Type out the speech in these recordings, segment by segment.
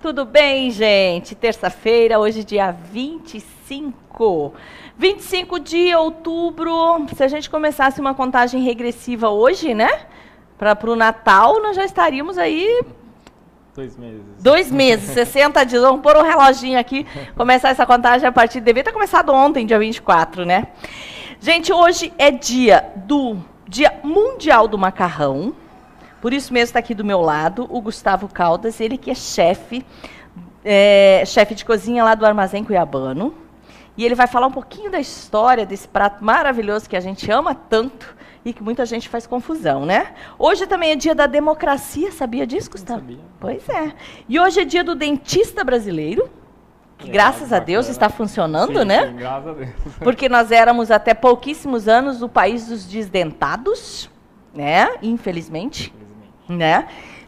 Tudo bem, gente? Terça-feira, hoje dia 25 de outubro. Se a gente começasse uma contagem regressiva hoje, né? Para o Natal, nós já estaríamos aí... 2 meses. 2 meses, 60 dias. Vamos pôr um reloginho aqui, começar essa contagem a partir... Devia ter começado ontem, dia 24, né? Gente, hoje é Dia Mundial do Macarrão. Por isso mesmo está aqui do meu lado o Gustavo Caldas, ele que é chefe de cozinha lá do Armazém Cuiabano. E ele vai falar um pouquinho da história desse prato maravilhoso que a gente ama tanto e que muita gente faz confusão, né? Hoje também é dia da democracia, sabia disso, Gustavo? Não sabia. Pois é. E hoje é dia do dentista brasileiro, que graças a Deus está funcionando, né? Sim, graças a Deus. Porque nós éramos até pouquíssimos anos o país dos desdentados, né? Infelizmente. Né?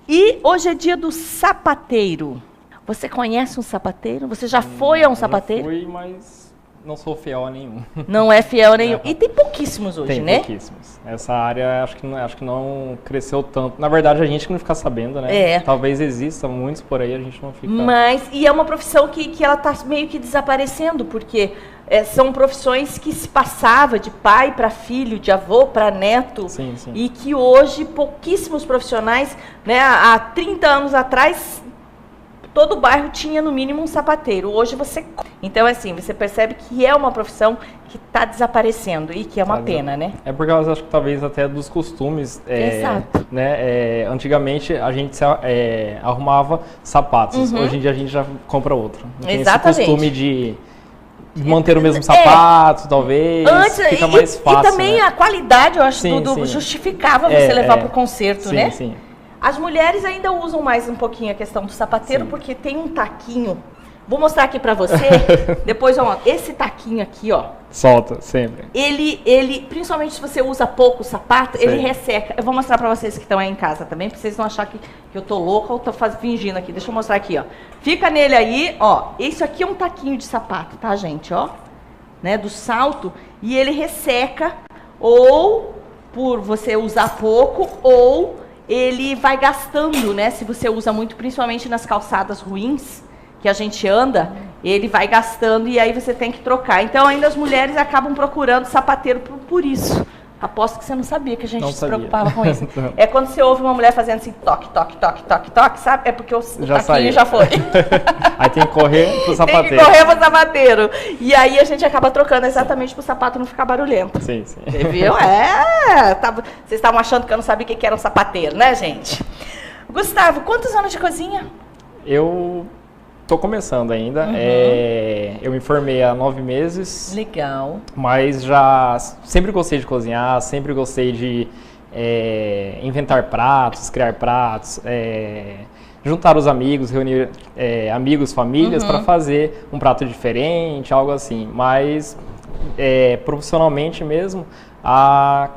E hoje é dia do sapateiro. Você conhece um sapateiro? Você já foi a um sapateiro? Eu fui, mas não sou fiel a nenhum. Não é fiel a nenhum. E tem pouquíssimos hoje, Tem né? pouquíssimos. Essa área acho que não cresceu tanto. Na verdade, a gente que não fica sabendo, né? É. Talvez exista muitos por aí, a gente não fica... E é uma profissão que ela está meio que desaparecendo, porque são profissões que se passava de pai para filho, de avô para neto. Sim, sim. E que hoje pouquíssimos profissionais, né? Há 30 anos atrás, todo bairro tinha no mínimo um sapateiro. Hoje você... Então, assim, você percebe que é uma profissão que está desaparecendo e que é uma pena, né? É por causa, acho que talvez até dos costumes. Exato. Né? Antigamente a gente arrumava sapatos. Uhum. Hoje em dia a gente já compra outro. Não tem Exatamente. esse costume de manter o mesmo sapato, talvez. Antes, fica mais fácil. E também, né? A qualidade, eu acho, sim, tudo sim. justificava você levar para o concerto, sim, né? Sim. As mulheres ainda usam mais um pouquinho a questão do sapateiro, Sim. porque tem um taquinho. Vou mostrar aqui pra você. Depois, ó, esse taquinho aqui, ó. Solta, sempre. Ele, principalmente se você usa pouco o sapato, Sim. ele resseca. Eu vou mostrar pra vocês que estão aí em casa também, pra vocês não acharem que eu tô louca ou tô fingindo aqui. Deixa eu mostrar aqui, ó. Fica nele aí, ó. Isso aqui é um taquinho de sapato, tá, gente, ó? Né, do salto. E ele resseca, ou por você usar pouco, ou ele vai gastando, né? Se você usa muito, principalmente nas calçadas ruins que a gente anda, ele vai gastando e aí você tem que trocar. Então, ainda as mulheres acabam procurando sapateiro por isso. Aposto que você não sabia que a gente se preocupava com isso. É quando você ouve uma mulher fazendo assim, toque, toque, toque, toque, toque, sabe? É porque o taquinho já foi. Aí tem que correr pro sapateiro. Tem que correr pro sapateiro. E aí a gente acaba trocando exatamente pro sapato não ficar barulhento. Sim, sim. Você viu? Vocês estavam achando que eu não sabia o que era um sapateiro, né, gente? Gustavo, quantos anos de cozinha? Eu tô começando ainda. Uhum. Eu me formei há 9 meses. Legal. Mas já sempre gostei de cozinhar, sempre gostei de inventar pratos, criar pratos, juntar os amigos, reunir amigos, famílias para fazer um prato diferente, algo assim. Mas profissionalmente mesmo, há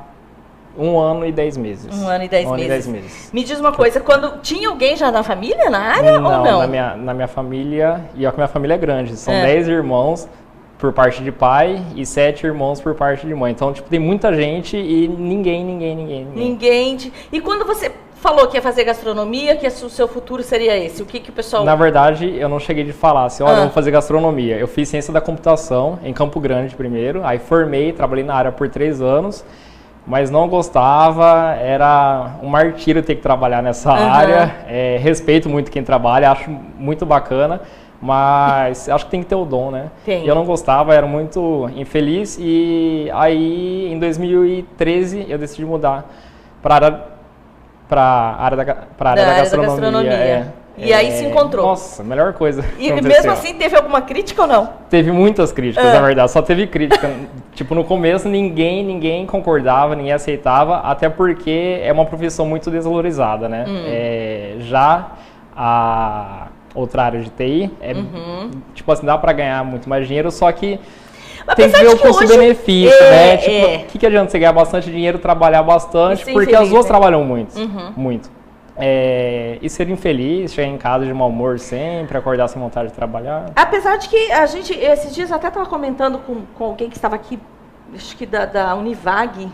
1 ano e 10 meses. 1 ano e 10 meses. 10 meses. Me diz uma coisa, tinha alguém já na família, na área ou não? Na minha família, e a minha família é grande, são 10 irmãos por parte de pai e 7 irmãos por parte de mãe. Então, tipo, tem muita gente e ninguém. E quando você falou que ia fazer gastronomia, que o seu futuro seria esse, o que o pessoal... Na verdade, eu não cheguei de falar assim, olha, vamos fazer gastronomia. Eu fiz ciência da computação em Campo Grande primeiro, aí formei, trabalhei na área por 3 anos, mas não gostava, era um martírio ter que trabalhar nessa área. Respeito muito quem trabalha, acho muito bacana, mas acho que tem que ter o dom, né? Tem. E eu não gostava, era muito infeliz, e aí em 2013 eu decidi mudar para a área da gastronomia. E aí se encontrou. Nossa, melhor coisa. E mesmo assim, teve alguma crítica ou não? Teve muitas críticas, na verdade. Só teve crítica. Tipo, no começo, ninguém concordava, ninguém aceitava, até porque é uma profissão muito desvalorizada, né? Já a outra área de TI, tipo assim, dá pra ganhar muito mais dinheiro, só que tem que ver o custo-benefício, né? Tipo, o que adianta você ganhar bastante dinheiro, trabalhar bastante, porque as duas trabalham muito, muito. E ser infeliz, chegar em casa de mau humor sempre, acordar sem vontade de trabalhar. Apesar de que a gente, esses dias até estava comentando com alguém que estava aqui, acho que da Univag,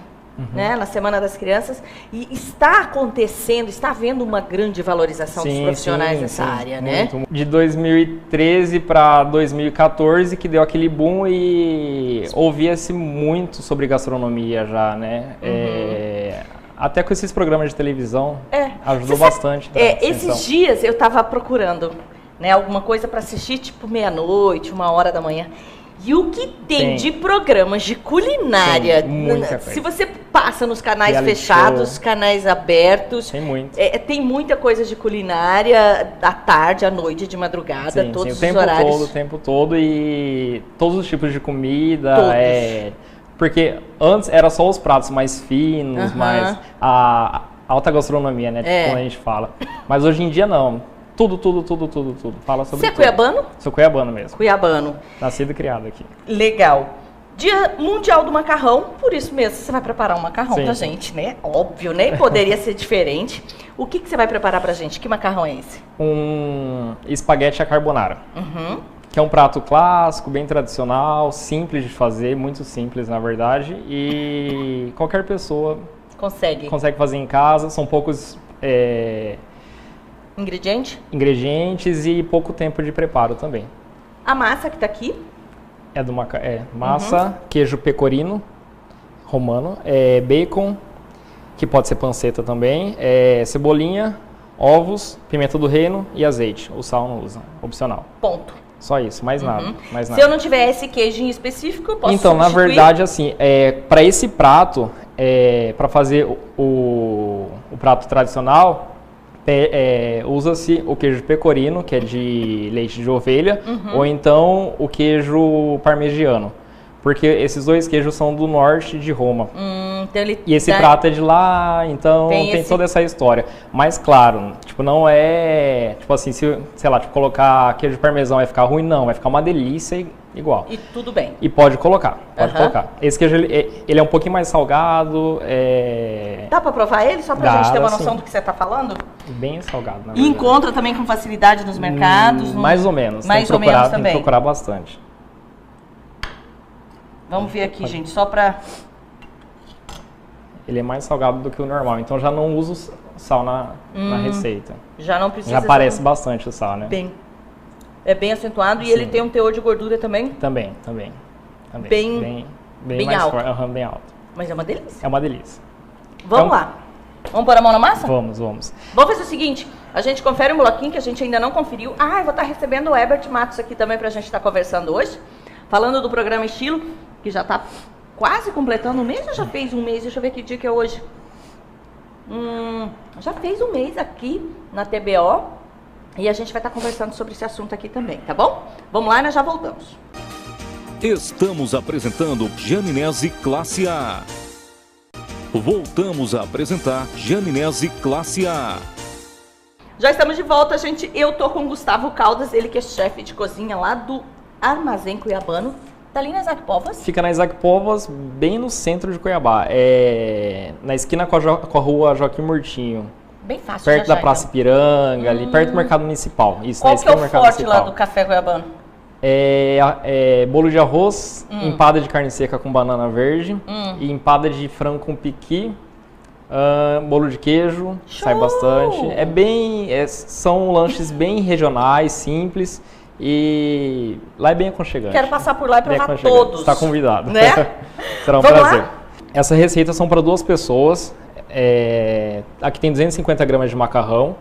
né, na Semana das Crianças, e está acontecendo, está havendo uma grande valorização dos profissionais nessa área, né? De 2013 para 2014 que deu aquele boom e ouvia-se muito sobre gastronomia já, né? Até com esses programas de televisão ajudou bastante. Esses dias eu estava procurando, né, alguma coisa para assistir, tipo meia-noite, 1h da manhã. E o que tem de programas de culinária, se você passa nos canais reality fechados, show, canais abertos, tem muita coisa de culinária à tarde, à noite, de madrugada, todos os horários. O tempo todo e todos os tipos de comida. Porque antes era só os pratos mais finos, mais a alta gastronomia, né? Quando a gente fala. Mas hoje em dia não. Tudo. Fala sobre Você é cuiabano? Sou cuiabano mesmo. Cuiabano. Nascido e criado aqui. Legal. Dia Mundial do Macarrão, por isso mesmo você vai preparar um macarrão pra gente, né? Óbvio, nem poderia ser diferente. O que você vai preparar pra gente? Que macarrão é esse? Um espaguete à carbonara. Que é um prato clássico, bem tradicional, simples de fazer, muito simples na verdade. E qualquer pessoa consegue fazer em casa. São poucos... Ingredientes e pouco tempo de preparo também. A massa que tá aqui? É massa, queijo pecorino romano, bacon, que pode ser panceta também, cebolinha, ovos, pimenta do reino e azeite. O sal não usa, opcional. Ponto. Só isso, mais nada. Se eu não tiver esse queijo em específico, eu posso substituir? Na verdade, assim, para esse prato, para fazer o prato tradicional, usa-se o queijo pecorino, que é de leite de ovelha, ou então o queijo parmegiano. Porque esses dois queijos são do norte de Roma. Então e esse prato é de lá, então tem toda essa história. Mas claro, tipo, não é... Tipo assim, se, sei lá, tipo, colocar queijo parmesão vai ficar ruim, não. Vai ficar uma delícia igual. E tudo bem. E pode colocar, colocar. Esse queijo, ele é um pouquinho mais salgado. Dá pra provar ele, só pra gente ter uma noção do que você tá falando? Bem salgado, na verdade. E encontra também com facilidade nos mercados? Mais ou menos. Mais ou menos também. Tem que procurar bastante. Vamos ver aqui, gente, só pra... Ele é mais salgado do que o normal, então já não uso sal na receita. Já não precisa... Já aparece bastante o sal, né? É bem acentuado. E ele tem um teor de gordura também? Também. Bem mais alto. Forte, bem alto. Mas é uma delícia. É uma delícia. Vamos lá. Vamos pôr a mão na massa? Vamos. Vamos fazer o seguinte, a gente confere um bloquinho que a gente ainda não conferiu. Eu vou estar recebendo o Herbert Matos aqui também pra gente estar conversando hoje. Falando do programa Estilo, que já está quase completando um mês ou já fez um mês? Deixa eu ver que dia que é hoje. Já fez um mês aqui na TBO e a gente vai estar conversando sobre esse assunto aqui também, tá bom? Vamos lá, nós já voltamos. Estamos apresentando Janinese Classe A. Voltamos a apresentar Janinese Classe A. Já estamos de volta, gente. Eu tô com o Gustavo Caldas, ele que é chefe de cozinha lá do Armazém Cuiabano. Tá ali na Isaac Povas? Fica na Isaac Povas, bem no centro de Cuiabá. Na esquina com a rua Joaquim Murtinho. Bem fácil. Perto da Praça Ipiranga, ali perto do Mercado Municipal. Isso, qual que é o forte lá do café cuiabano? Bolo de arroz, empada de carne seca com banana verde, e empada de frango com piqui, bolo de queijo, sai bastante. São lanches bem regionais, simples. E lá é bem aconchegante. Quero passar por lá e provar todos. Está convidado. Né? Será um prazer. Essas receitas são para 2 pessoas. Aqui tem 250 gramas de macarrão,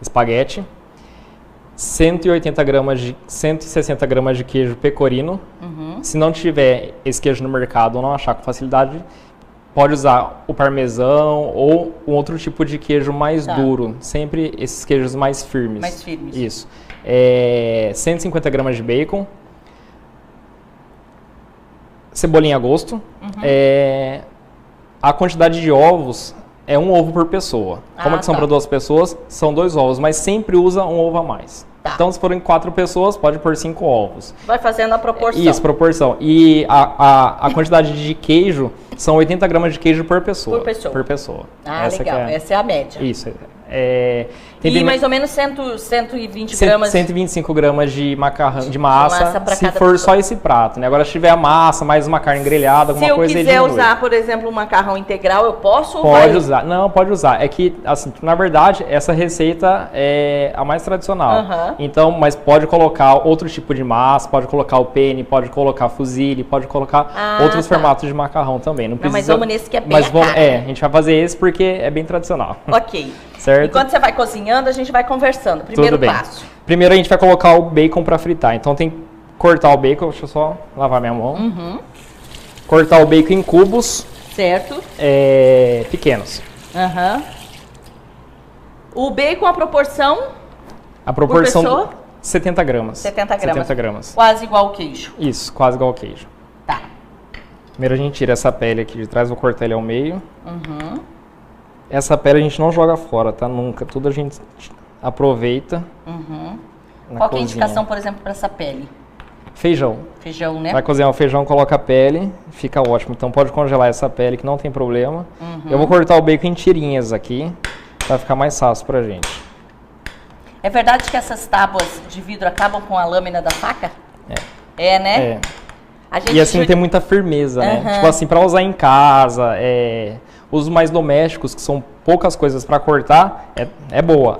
espaguete, 160 gramas de queijo pecorino. Se não tiver esse queijo no mercado ou não achar com facilidade, pode usar o parmesão ou um outro tipo de queijo mais duro. Sempre esses queijos mais firmes. Mais firmes. Isso. 150 gramas de bacon, cebolinha a gosto, a quantidade de ovos é 1 ovo por pessoa. Como que são para 2 pessoas? São 2 ovos, mas sempre usa 1 ovo a mais. Então, se forem 4 pessoas, pode pôr 5 ovos. Vai fazendo a proporção. Isso, proporção. E a quantidade de queijo são 80 gramas de queijo por pessoa. Por pessoa. Legal. Essa é a média. Isso. E mais ou menos 120 gramas. 125 gramas de macarrão, de massa pra se cada for pessoa. só esse prato, né? Agora, se tiver a massa, mais uma carne grelhada, alguma coisa... Se eu quiser usar, por exemplo, um macarrão integral, eu posso? Pode usar. Não, pode usar. É que, assim, na verdade, essa receita é a mais tradicional. Então, mas pode colocar outro tipo de massa, pode colocar o penne, pode colocar fusilli, pode colocar outros formatos de macarrão também. Não precisa... Mas vamos nesse que é bem a cara. A gente vai fazer esse porque é bem tradicional. Ok. Certo? Enquanto você vai cozinhando, a gente vai conversando. Primeiro passo. Primeiro a gente vai colocar o bacon para fritar. Então tem que cortar o bacon. Deixa eu só lavar minha mão. Cortar o bacon em cubos. Certo. Pequenos. O bacon, a proporção? A proporção... Por pessoa? 70 gramas. 70 gramas. 70 gramas. Quase igual ao queijo. Isso, quase igual ao queijo. Tá. Primeiro a gente tira essa pele aqui de trás, vou cortar ele ao meio. Essa pele a gente não joga fora, tá? Nunca. Tudo a gente aproveita. Qual que é a indicação, por exemplo, para essa pele? Feijão. Feijão, né? Vai cozinhar o feijão, coloca a pele, fica ótimo. Então pode congelar essa pele que não tem problema. Eu vou cortar o bacon em tirinhas aqui, pra ficar mais fácil pra gente. É verdade que essas tábuas de vidro acabam com a lâmina da faca? É, né? É. E assim tem muita firmeza, né? Tipo assim, pra usar em casa, usos mais domésticos, que são poucas coisas para cortar, é boa,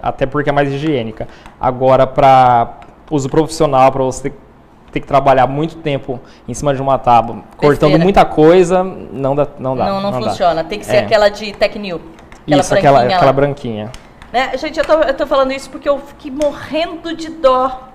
até porque é mais higiênica. Agora, para uso profissional, para você ter que trabalhar muito tempo em cima de uma tábua, cortando muita coisa, não dá. Não funciona, tem que ser aquela de Tecnil. Isso, aquela branquinha. Né? Gente, eu tô falando isso porque eu fiquei morrendo de dó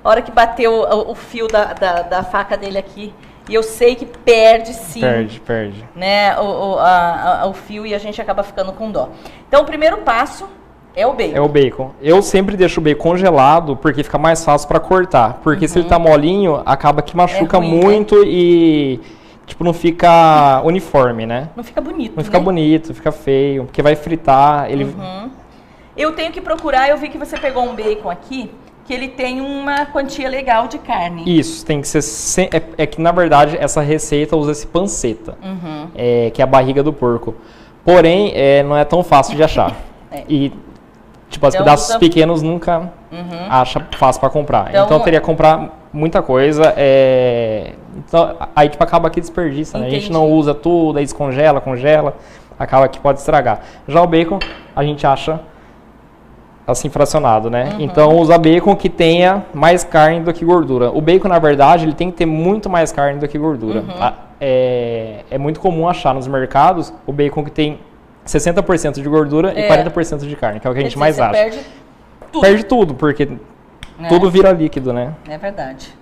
a hora que bateu o fio da faca dele aqui. E eu sei que perde sim. Perde. Né, o fio e a gente acaba ficando com dó. Então, o primeiro passo é o bacon. É o bacon. Eu sempre deixo o bacon congelado porque fica mais fácil para cortar. Porque se ele tá molinho, acaba que machuca ruim, muito, né? E tipo, não fica uniforme, né? Não fica bonito, Não fica bonito, fica feio. Porque vai fritar, ele... Eu tenho que procurar, eu vi que você pegou um bacon aqui, que ele tem uma quantia legal de carne. Isso, tem que ser... É que, na verdade, essa receita usa esse panceta, que é a barriga do porco. Porém, não é tão fácil de achar. E, tipo, os pedaços pequenos nunca acha fácil para comprar. Então, teria que comprar muita coisa. Então, aí, tipo, acaba que desperdiça, né? A gente não usa tudo, aí descongela, congela, acaba que pode estragar. Já o bacon, a gente acha... assim, fracionado, né? Então, usa bacon que tenha mais carne do que gordura. O bacon, na verdade, ele tem que ter muito mais carne do que gordura. É muito comum achar nos mercados o bacon que tem 60% de gordura e 40% de carne, que é o que a gente mais acha. Perde tudo, porque tudo vira líquido, né? É verdade.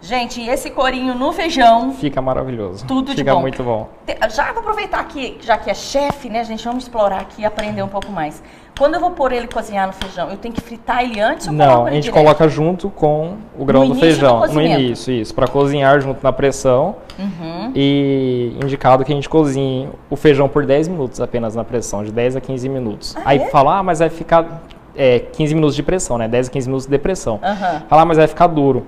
Gente, esse corinho no feijão... fica maravilhoso. Tudo de bom. Fica muito bom. Já vou aproveitar aqui, já que é chefe, né, gente? Vamos explorar aqui e aprender um pouco mais. Quando eu vou pôr ele cozinhar no feijão, eu tenho que fritar ele antes ou não? A gente coloca junto com o grão do feijão. No início, isso. Para cozinhar junto na pressão. E indicado que a gente cozinhe o feijão por 10 minutos apenas na pressão, de 10 a 15 minutos. Aí fala, mas vai ficar 15 minutos de pressão, né? 10 a 15 minutos de pressão. Fala, mas vai ficar duro.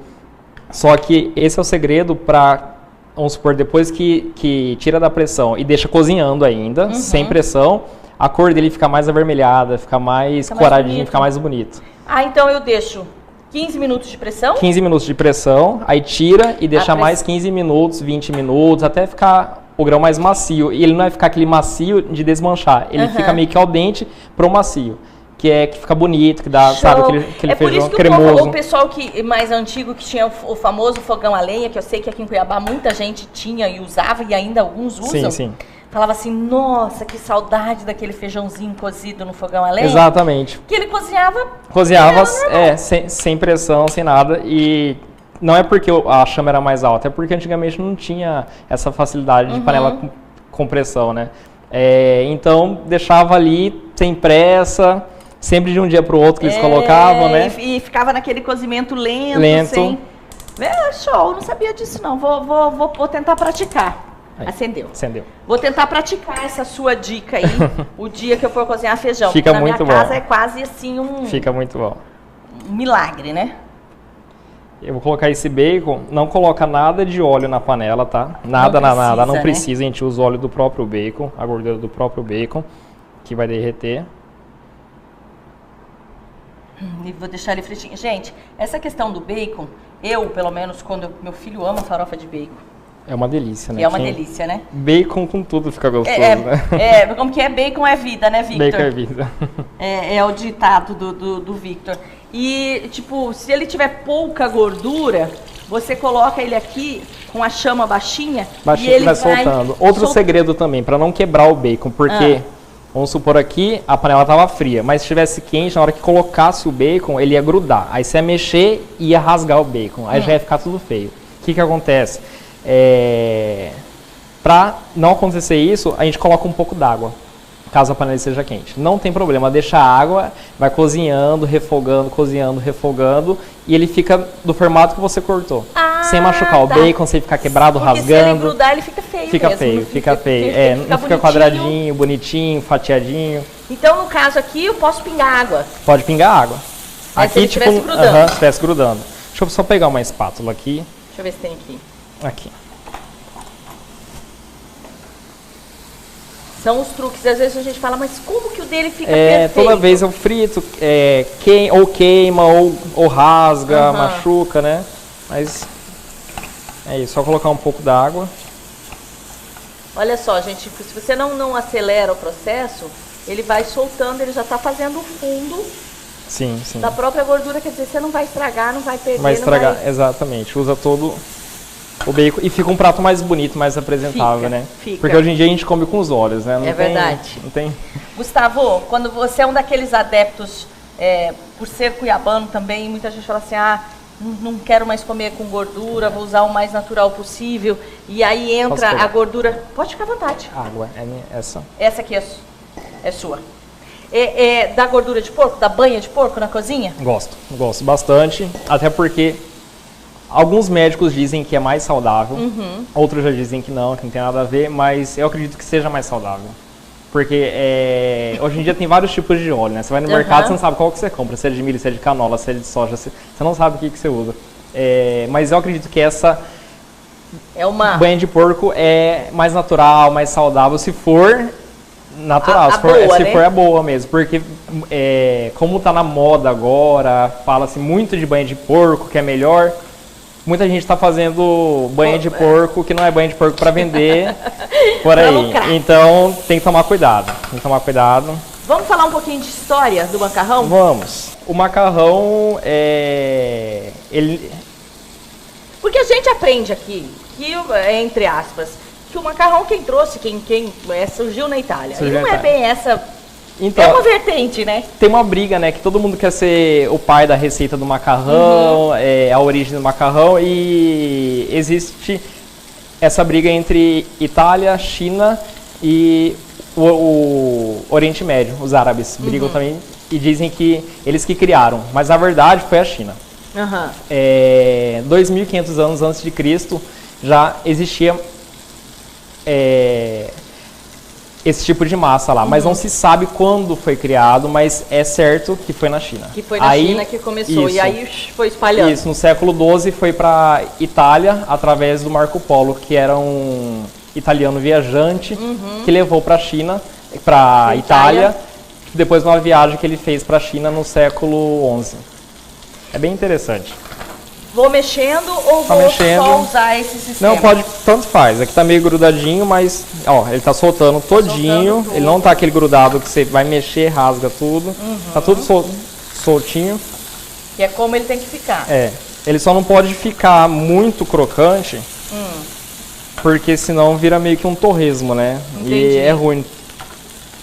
Só que esse é o segredo para, vamos supor, depois que tira da pressão e deixa cozinhando ainda, sem pressão, a cor dele fica mais avermelhada, fica mais coradinho, fica mais bonito. Então eu deixo 15 minutos de pressão? 15 minutos de pressão, aí tira e deixa mais 15 minutos, 20 minutos, até ficar o grão mais macio. E ele não vai ficar aquele macio de desmanchar, ele fica meio que al dente pro macio. Que fica bonito, que dá, sabe, aquele feijão cremoso. O pessoal mais antigo que tinha o famoso fogão a lenha, que eu sei que aqui em Cuiabá muita gente tinha e usava, e ainda alguns usam. Sim. Falava assim, nossa, que saudade daquele feijãozinho cozido no fogão a lenha. Exatamente. Que ele cozinhava sem pressão, sem nada, e não é porque a chama era mais alta, é porque antigamente não tinha essa facilidade de panela com pressão, né? Então, deixava ali, sem pressa... sempre de um dia para o outro que eles colocavam, né? E ficava naquele cozimento lento. Sem... show, não sabia disso não. Vou tentar praticar. Aí, acendeu. Vou tentar praticar essa sua dica aí, o dia que eu for cozinhar feijão. Fica muito bom. Na minha casa é quase assim fica muito bom. Um milagre, né? Eu vou colocar esse bacon, não coloca nada de óleo na panela, tá? Nada, não precisa, a gente usa o óleo do próprio bacon, a gordura do próprio bacon, que vai derreter. E vou deixar ele fritinho. Gente, essa questão do bacon, eu, pelo menos, meu filho ama farofa de bacon. É uma delícia, né? E é uma delícia, né? Bacon com tudo fica gostoso, né? Como que é? Bacon é vida, né, Victor? Bacon é vida. É o ditado do Victor. E, tipo, se ele tiver pouca gordura, você coloca ele aqui com a chama baixinha e ele vai soltando. Outro segredo também, para não quebrar o bacon, porque... Vamos supor aqui, a panela estava fria, mas se estivesse quente, na hora que colocasse o bacon, ele ia grudar. Aí você ia mexer e ia rasgar o bacon. Aí já ia ficar tudo feio. O que acontece? Para não acontecer isso, a gente coloca um pouco d'água, caso a panela seja quente. Não tem problema, deixa a água, vai cozinhando, refogando, e ele fica do formato que você cortou. Sem machucar o bacon, sem ficar quebrado, rasgando. Se ele grudar, ele fica feio fica mesmo. Feio, fica feio. Não fica quadradinho, bonitinho, fatiadinho. Então, no caso aqui, eu posso pingar água? Pode pingar água. Aqui, se ele estivesse grudando. Se estivesse grudando. Deixa eu só pegar uma espátula aqui. Deixa eu ver se tem aqui. Aqui. São os truques. Às vezes a gente fala, mas como que o dele fica perfeito? Toda vez eu frito, queima, ou rasga, machuca, né? Mas é isso, só colocar um pouco d'água. Olha só, gente, se você não acelera o processo, ele vai soltando, ele já está fazendo o fundo da própria gordura, quer dizer, você não vai estragar, não vai perder. Vai estragar, exatamente. Usa todo o bacon e fica um prato mais bonito, mais apresentável, né? Porque hoje em dia a gente come com os olhos, né? Verdade. Não tem... Gustavo, quando você é um daqueles adeptos, por ser cuiabano também, muita gente fala assim, não quero mais comer com gordura, vou usar o mais natural possível. E aí entra a gordura... Pode ficar à vontade. Água, essa. Essa aqui é sua. Da gordura de porco, da banha de porco na cozinha? Gosto bastante, até porque alguns médicos dizem que é mais saudável, outros já dizem que não tem nada a ver, mas eu acredito que seja mais saudável. Porque hoje em dia tem vários tipos de óleo, né? Você vai no mercado, você não sabe qual que você compra, se é de milho, se é de canola, se é de soja, você não sabe o que você usa. Mas eu acredito que essa banha de porco é mais natural, mais saudável, se for natural, se for a boa mesmo. Porque como tá na moda agora, fala-se muito de banha de porco, que é melhor. Muita gente está fazendo banha de porco, que não é banha de porco para vender por aí. Então tem que tomar cuidado. Vamos falar um pouquinho de história do macarrão? Vamos. O macarrão, Porque a gente aprende aqui, que, entre aspas, que o macarrão quem trouxe, quem surgiu na Itália. E não é bem essa... Então, é uma vertente, né? Tem uma briga, né? Que todo mundo quer ser o pai da receita do macarrão, a origem do macarrão, e existe essa briga entre Itália, China e o Oriente Médio. Os árabes brigam também e dizem que eles que criaram, mas na verdade foi a China. 2.500 anos antes de Cristo já existia esse tipo de massa lá, mas não se sabe quando foi criado, mas é certo que foi na China. Que foi na China que começou, e aí foi espalhando. Isso, no século XII foi para Itália, através do Marco Polo, que era um italiano viajante, que levou para a China, para Itália, depois de uma viagem que ele fez para a China no século XI. É bem interessante. Vou mexendo ou vou só usar esse sistema? Não, pode, tanto faz. Aqui tá meio grudadinho, mas ó, ele tá soltando todinho. Ele não tá aquele grudado que você vai mexer, rasga tudo. Tá tudo soltinho. Que é como ele tem que ficar. Ele só não pode ficar muito crocante, porque senão vira meio que um torresmo, né? Entendi. E é ruim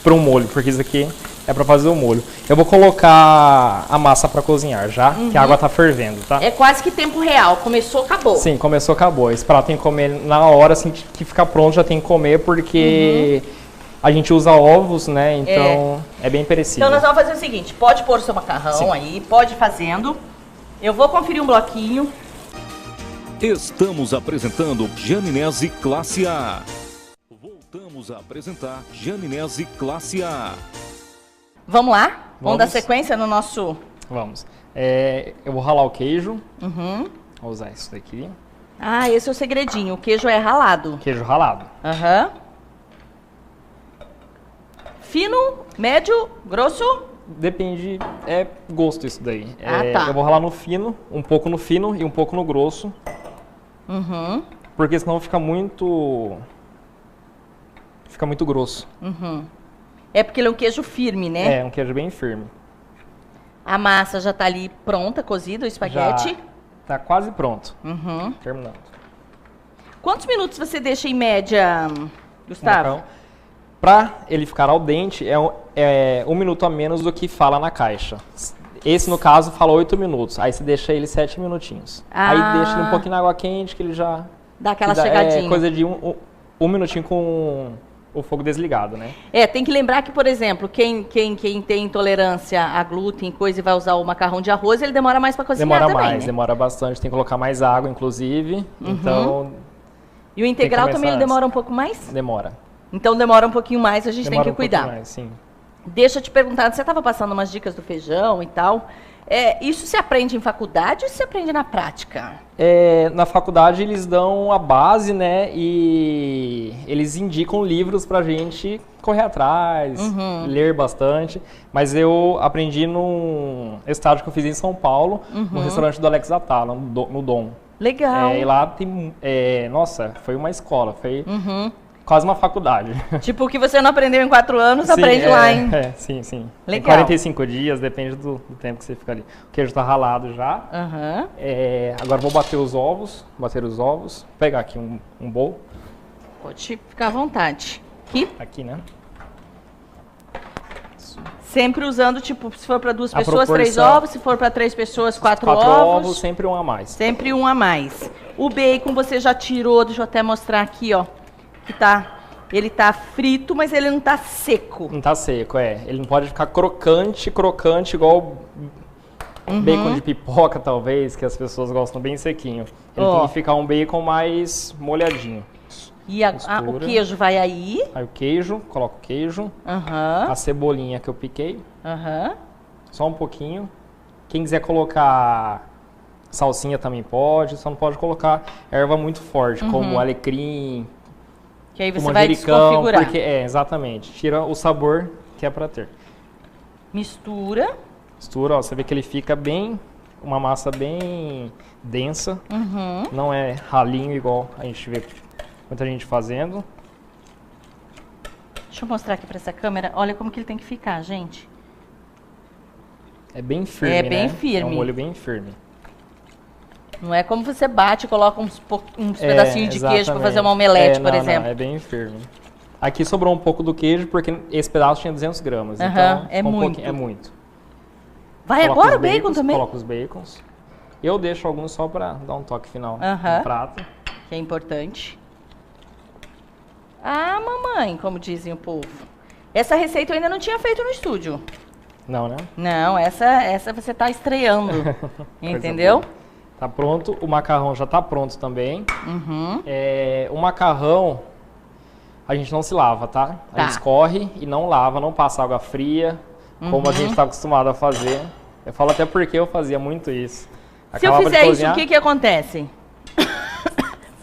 para um molho, porque isso aqui é para fazer o molho. Eu vou colocar a massa para cozinhar já, que a água tá fervendo, tá? É quase que tempo real. Começou, acabou. Sim, começou, acabou. Esse prato tem que comer na hora, assim que ficar pronto, já tem que comer, porque a gente usa ovos, né? Então é bem perecível. Então nós vamos fazer o seguinte, pode pôr o seu macarrão aí, pode ir fazendo. Eu vou conferir um bloquinho. Estamos apresentando Gianinese Classe A. Voltamos a apresentar Gianinese Classe A. Vamos lá? Vamos dar sequência no nosso... Vamos. Eu vou ralar o queijo. Vou usar isso daqui. Ah, esse é o segredinho. O queijo é ralado. Queijo ralado. Fino, médio, grosso? Depende, é gosto isso daí. Tá. Eu vou ralar no fino, um pouco no fino e um pouco no grosso. Uhum. Porque senão fica muito grosso. Uhum. É porque ele é um queijo firme, né? É, um queijo bem firme. A massa já tá ali pronta, cozida, o espaguete. Já tá quase pronto. Uhum. Terminando. Quantos minutos você deixa em média, Gustavo? Para ele ficar al dente, é 1 minuto a menos do que fala na caixa. Esse, no caso, fala 8 minutos. Aí você deixa ele 7 minutinhos. Aí deixa ele um pouquinho na água quente, que ele já... Dá aquela chegadinha. É coisa de um minutinho com o fogo desligado, né? Tem que lembrar que, por exemplo, quem tem intolerância a glúten, coisa, e vai usar o macarrão de arroz, ele demora mais para cozinhar demora também, mais, né? Demora bastante. Tem que colocar mais água, inclusive. Então... E o integral também ele demora um pouco mais? Demora. Então demora um pouquinho mais, a gente tem que cuidar. Mais, sim. Deixa eu te perguntar, você estava passando umas dicas do feijão e tal. Isso se aprende em faculdade ou se aprende na prática? Na faculdade eles dão a base, né? E eles indicam livros pra gente correr atrás, ler bastante. Mas eu aprendi num estágio que eu fiz em São Paulo, no restaurante do Alex Atala, no Dom. Legal. E lá tem... nossa, foi uma escola, foi... Quase uma faculdade. Tipo, o que você não aprendeu em 4 anos, aprende lá, hein? Sim, sim. Legal. Em 45 dias, depende do tempo que você fica ali. O queijo tá ralado já. Agora vou bater os ovos. Vou pegar aqui um bowl. Pode ficar à vontade. Aqui, né? Sempre usando, tipo, se for para 2 pessoas, 3 ovos. Se for para 3 pessoas, 4 ovos. 4 ovos, sempre um a mais. Sempre um a mais. O bacon você já tirou, deixa eu até mostrar aqui, ó. Ele tá frito, mas ele não tá seco. Não tá seco, Ele não pode ficar crocante igual bacon de pipoca, talvez, que as pessoas gostam bem sequinho. Ele tem que ficar um bacon mais molhadinho. E o queijo vai aí. Aí o queijo, coloco o queijo. A cebolinha que eu piquei. Só um pouquinho. Quem quiser colocar salsinha também pode, só não pode colocar erva muito forte, como alecrim. Que aí você vai desconfigurar. Porque, exatamente. Tira o sabor que é para ter. Mistura, ó, você vê que ele fica uma massa bem densa. Não é ralinho igual a gente vê muita gente fazendo. Deixa eu mostrar aqui para essa câmera. Olha como que ele tem que ficar, gente. É bem firme, bem firme. É um molho bem firme. Não é como você bate e coloca uns pedacinhos de queijo para fazer uma omelete, por exemplo. Não, é bem firme. Aqui sobrou um pouco do queijo, porque esse pedaço tinha 200 gramas. Então, é muito. É muito. Vai agora o bacon também? Coloco os bacons. Eu deixo alguns só para dar um toque final no prato. Que é importante. Ah, mamãe, como dizem o povo. Essa receita eu ainda não tinha feito no estúdio. Não, né? Não, essa você tá estreando. Entendeu? Tá pronto, o macarrão já tá pronto também. O macarrão, a gente não se lava, tá? A gente escorre e não lava, não passa água fria, como a gente tá acostumado a fazer. Eu falo até porque eu fazia muito isso. Se eu fizer isso, o que acontece?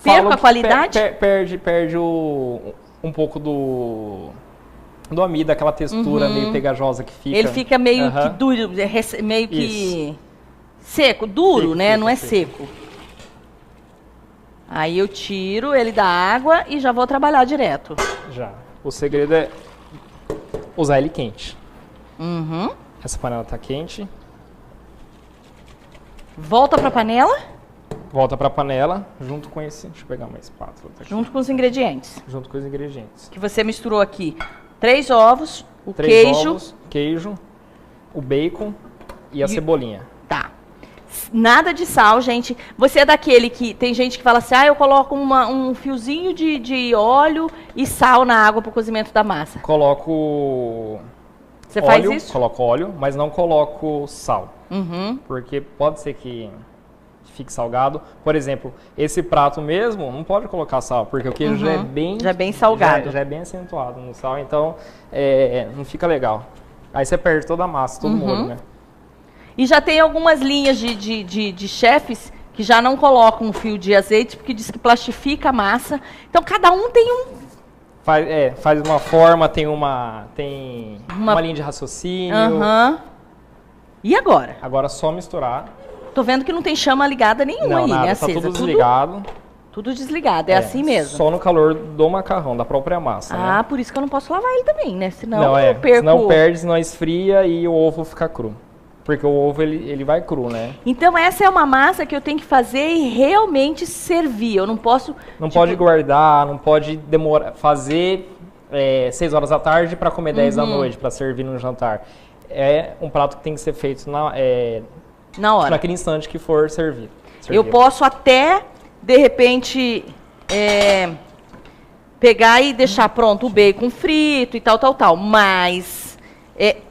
Perco a qualidade? Perde um pouco do amido, aquela textura meio pegajosa que fica. Ele fica meio que duro, meio que... Seco, duro, né? Não é seco. Aí eu tiro ele da água e já vou trabalhar direto. Já. O segredo é usar ele quente. Essa panela tá quente. Volta pra panela. Volta pra panela, junto com esse... Deixa eu pegar uma espátula. Tá aqui. Junto com os ingredientes. Junto com os ingredientes. Que você misturou aqui. 3 ovos, o 3 queijo. Ovos, queijo, o bacon e a cebolinha. Tá. Nada de sal, gente. Você é daquele que... Tem gente que fala assim, eu coloco um fiozinho de óleo e sal na água para o cozimento da massa. Coloco... Você faz isso? Coloco óleo, mas não coloco sal. Porque pode ser que fique salgado. Por exemplo, esse prato mesmo, não pode colocar sal, porque o queijo já é bem salgado. Já é bem acentuado no sal, então não fica legal. Aí você perde toda a massa, todo o molho, né? E já tem algumas linhas de chefes que já não colocam um fio de azeite, porque diz que plastifica a massa. Então, cada um tem Faz uma forma, tem uma linha de raciocínio. Aham. E agora? Agora é só misturar. Tô vendo que não tem chama ligada nenhuma Não, aí, nada, né, tá acesa. tudo desligado. Tudo desligado, é assim mesmo. Só no calor do macarrão, da própria massa, Ah, né? por isso que eu não posso lavar ele também, né? Senão Não, eu perco... senão perde, senão esfria e o ovo fica cru. Porque o ovo, ele vai cru, né? Então essa é uma massa que eu tenho que fazer e realmente servir. Eu não posso... Não pode guardar, não pode demorar, fazer 6 horas da tarde para comer 10 da noite, para servir no jantar. É um prato que tem que ser feito na hora. naquele instante que for servido. Eu posso até, de repente, pegar e deixar pronto o bacon frito e tal, mas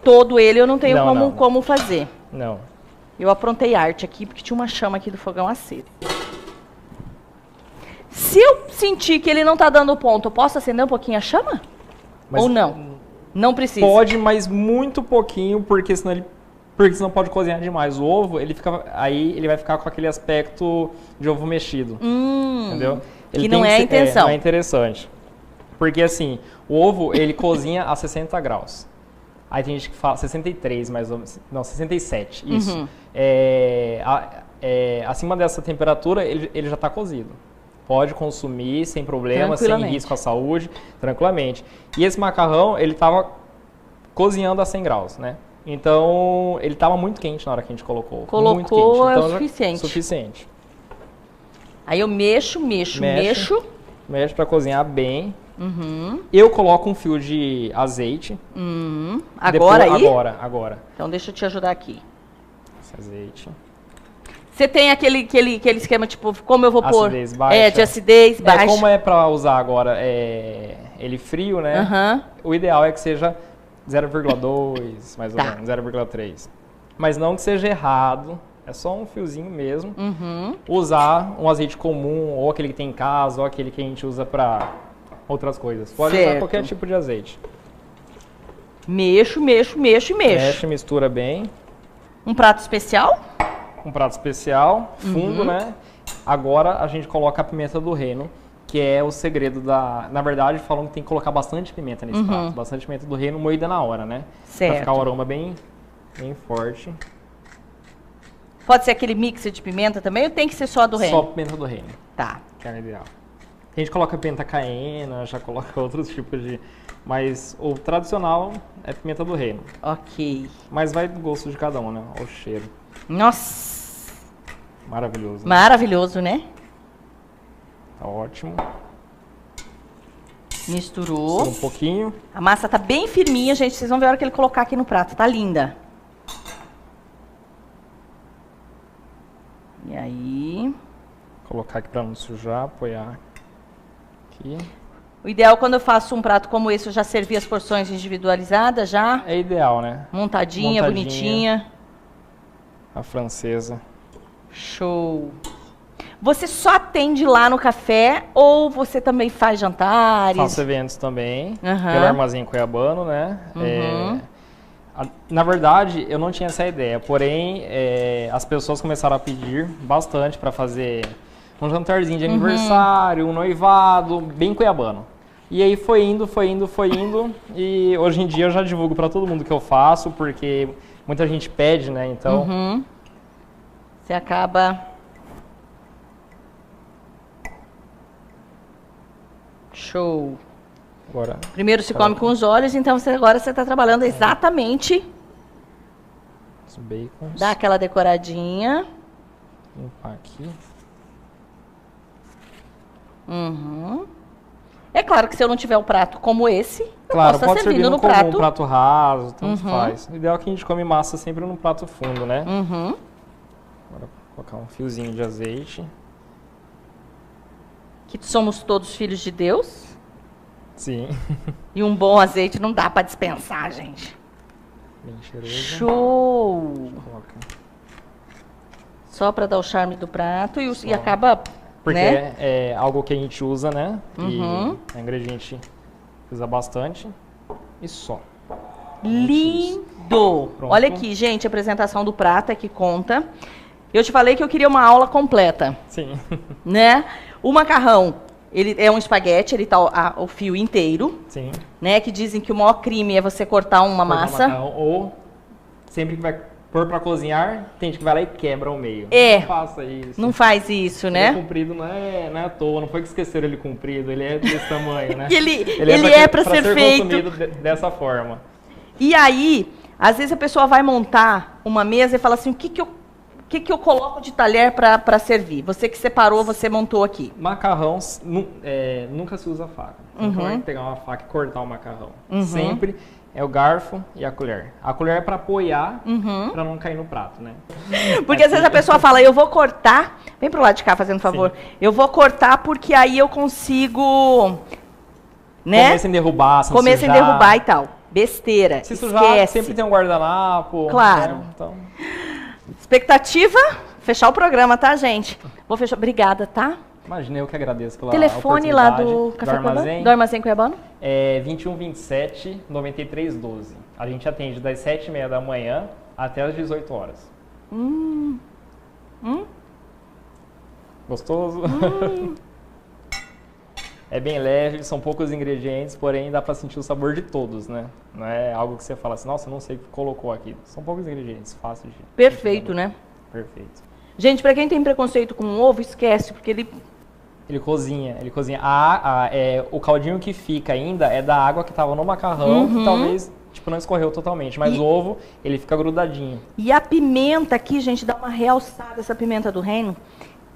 todo ele eu não tenho como fazer. Não. Eu aprontei arte aqui, porque tinha uma chama aqui do fogão aceso. Se eu sentir que ele não está dando ponto, eu posso acender um pouquinho a chama? Mas ou não? Não precisa? Pode, mas muito pouquinho, porque senão pode cozinhar demais. O ovo, ele vai ficar com aquele aspecto de ovo mexido. Entendeu? Que não é a intenção. Não é interessante. Porque assim, o ovo, ele cozinha a 60 graus. Aí tem gente que fala 63, mais ou menos. Não, 67. Isso. Acima dessa temperatura, ele já está cozido. Pode consumir sem problema, sem risco à saúde, tranquilamente. E esse macarrão, ele estava cozinhando a 100 graus, né? Então, ele estava muito quente na hora que a gente colocou. Muito quente. Então, é o suficiente. Suficiente. Aí eu mexo. Mexe para cozinhar bem. Eu coloco um fio de azeite. Agora aí? Agora. Então deixa eu te ajudar aqui. Esse azeite. Você tem aquele esquema, tipo, como eu vou pôr? Acidez baixa. De acidez baixa. Como é para usar agora ele frio, né? O ideal é que seja 0,2, mais ou menos, 0,3. Mas não que seja errado. É só um fiozinho mesmo. Usar um azeite comum, ou aquele que tem em casa, ou aquele que a gente usa para outras coisas. Pode usar qualquer tipo de azeite. Mexo. Mexe, mistura bem. Um prato especial? Um prato especial, fundo, né? Agora a gente coloca a pimenta do reino, que é o segredo da... Na verdade, falam que tem que colocar bastante pimenta nesse prato. Bastante pimenta do reino moída na hora, né? Certo. Pra ficar o aroma bem forte. Pode ser aquele mix de pimenta também ou tem que ser só a do reino? Só pimenta do reino. Tá. Que é o ideal. A gente coloca pimenta caiena, já coloca outros tipos de... Mas o tradicional é pimenta do reino. Ok. Mas vai do gosto de cada um, né? O cheiro. Nossa! Maravilhoso. Né? Maravilhoso, né? Tá ótimo. Misturou. Um pouquinho. A massa tá bem firminha, gente. Vocês vão ver a hora que ele colocar aqui no prato. Tá linda. E aí... Colocar aqui pra não sujar, apoiar aqui. O ideal quando eu faço um prato como esse, eu já servi as porções individualizadas já. É ideal, né? Montadinha, bonitinha. A francesa. Show. Você só atende lá no café ou você também faz jantares? Faço eventos também, pelo Armazém Cuiabano, né? Na verdade, eu não tinha essa ideia, porém, as pessoas começaram a pedir bastante para fazer um jantarzinho de aniversário, um noivado, bem cuiabano. E aí foi indo, e hoje em dia eu já divulgo para todo mundo que eu faço, porque muita gente pede, né? Então... Você acaba... Show. Agora, primeiro se come com os olhos, então agora você está trabalhando exatamente... Os bacons. Dá aquela decoradinha. Limpar aqui. É claro que se eu não tiver um prato como esse, claro, eu posso pode estar servindo no como prato. um prato raso, tanto faz. O ideal é que a gente come massa sempre num prato fundo, né? Agora colocar um fiozinho de azeite. Que somos todos filhos de Deus. Sim. E um bom azeite não dá para dispensar, gente. Bem cheiroso. Show! Coloca. Só para dar o charme do prato e acaba... Porque né? é algo que a gente usa, né? E é um ingrediente que usa bastante. E só. Lindo! Olha aqui, gente, a apresentação do prato é que conta. Eu te falei que eu queria uma aula completa. Sim. Né? O macarrão, Ele é um espaguete, ele tá o fio inteiro. Sim. Né? Que dizem que o maior crime é você cortar uma massa. Macarrão, ou sempre que vai pôr pra cozinhar, tem gente que vai lá e quebra ao meio. É. Não faça isso. Não faz isso, né? Ele é comprido, não é à toa, não foi que esqueceram ele comprido, ele é desse tamanho, né? ele é para ser feito. Consumido dessa forma. E aí, às vezes a pessoa vai montar uma mesa e fala assim, o que que eu coloco de talher para servir? Você que separou, você montou aqui. Macarrão, nunca se usa faca. Você não pode pegar uma faca e cortar o macarrão. Sempre é o garfo e a colher. A colher é para apoiar, para não cair no prato, né? Porque às vezes a pessoa fala, eu vou cortar... Vem pro lado de cá, fazendo favor. Sim. Eu vou cortar porque aí eu consigo... Né? Comer sem derrubar, sem Comer sujar. sem derrubar e tal. Besteira. Se sujar, esquece. sempre tem um guardanapo. Claro. Né? Então... Expectativa, fechar o programa, tá, gente? Vou fechar. Obrigada, tá? Imagina, eu que agradeço pela telefone lá do Café Armazém. Do Armazém Cuiabano? É 2127 9312. A gente atende das 7h30 da manhã até as 18 horas. Gostoso? É bem leve, são poucos ingredientes, porém dá pra sentir o sabor de todos, né? Não é algo que você fala assim, nossa, não sei o que colocou aqui. São poucos ingredientes, fácil de... Perfeito, né? Perfeito. Gente, pra quem tem preconceito com ovo, esquece, porque ele cozinha. O caldinho que fica ainda é da água que estava no macarrão, que talvez não escorreu totalmente, mas o ovo, ele fica grudadinho. E a pimenta aqui, gente, dá uma realçada, essa pimenta do reino,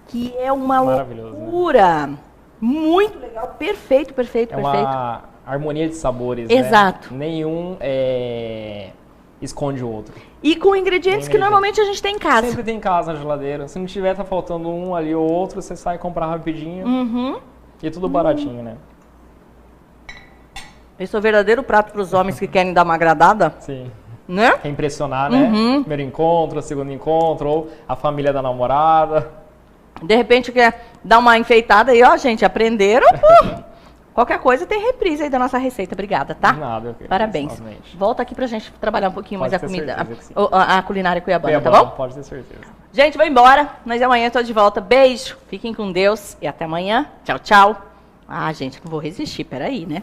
que é uma loucura. Né? Muito legal, perfeito. É uma harmonia de sabores, exato. Né? Nenhum esconde o outro. E com ingredientes que normalmente a gente tem em casa. Sempre tem em casa na geladeira. Se não tiver, tá faltando um ali ou outro, você sai comprar rapidinho. E tudo baratinho, né? Esse é o verdadeiro prato para os homens que querem dar uma agradada. Sim. Né? Quer impressionar, né? Primeiro encontro, segundo encontro, ou a família da namorada. De repente quer dar uma enfeitada aí, ó, gente, aprenderam? Qualquer coisa tem reprise aí da nossa receita. Obrigada, tá? Nada, parabéns. Volta aqui pra gente trabalhar um pouquinho mais a comida, a culinária cuiabana, tá bom? Pode ter certeza. Gente, vou embora, mas amanhã eu tô de volta. Beijo, fiquem com Deus e até amanhã. Tchau, tchau. Ah, gente, não vou resistir, peraí, né?